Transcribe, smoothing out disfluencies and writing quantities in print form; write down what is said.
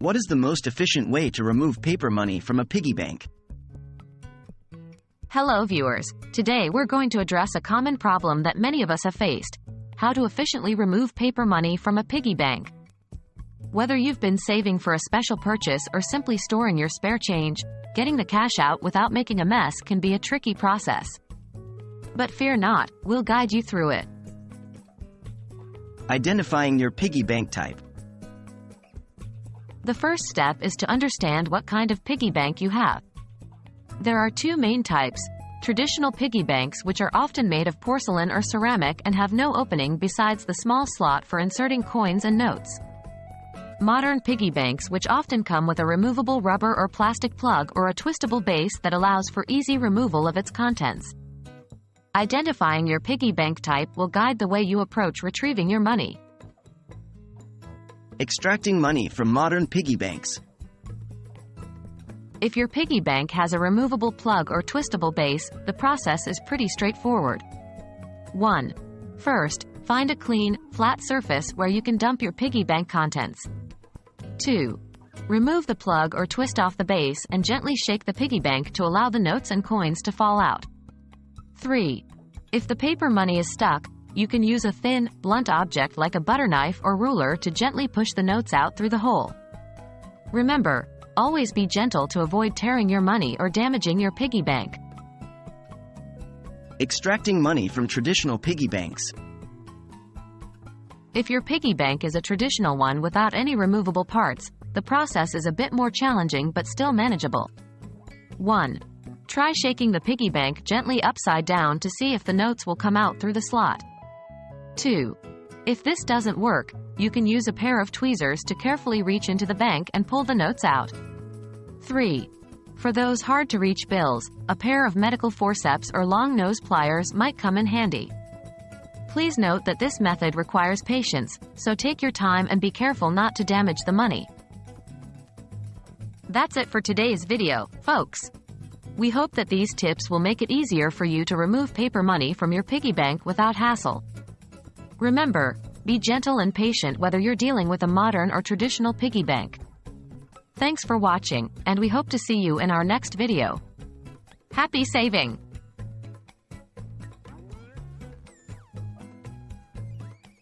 What is the most efficient way to remove paper money from a piggy bank? Hello viewers, today we're going to address a common problem that many of us have faced: how to efficiently remove paper money from a piggy bank. Whether you've been saving for a special purchase or simply storing your spare change, getting the cash out without making a mess can be a tricky process. But fear not, we'll guide you through it. Identifying your piggy bank type. The first step is to understand what kind of piggy bank you have. There are two main types: traditional piggy banks, which are often made of porcelain or ceramic and have no opening besides the small slot for inserting coins and notes. Modern piggy banks, which often come with a removable rubber or plastic plug or a twistable base that allows for easy removal of its contents. Identifying your piggy bank type will guide the way you approach retrieving your money. Extracting money from modern piggy banks. If your piggy bank has a removable plug or twistable base, the process is pretty straightforward. 1. First, find a clean, flat surface where you can dump your piggy bank contents. 2. Remove the plug or twist off the base and gently shake the piggy bank to allow the notes and coins to fall out. 3. If the paper money is stuck, you can use a thin, blunt object like a butter knife or ruler to gently push the notes out through the hole. Remember, always be gentle to avoid tearing your money or damaging your piggy bank. Extracting money from traditional piggy banks. If your piggy bank is a traditional one without any removable parts, the process is a bit more challenging but still manageable. 1. Try shaking the piggy bank gently upside down to see if the notes will come out through the slot. 2. If this doesn't work, you can use a pair of tweezers to carefully reach into the bank and pull the notes out. 3. For those hard-to-reach bills, a pair of medical forceps or long-nose pliers might come in handy. Please note that this method requires patience, so take your time and be careful not to damage the money. That's it for today's video, folks. We hope that these tips will make it easier for you to remove paper money from your piggy bank without hassle. Remember, be gentle and patient whether you're dealing with a modern or traditional piggy bank. Thanks for watching, and we hope to see you in our next video. Happy saving!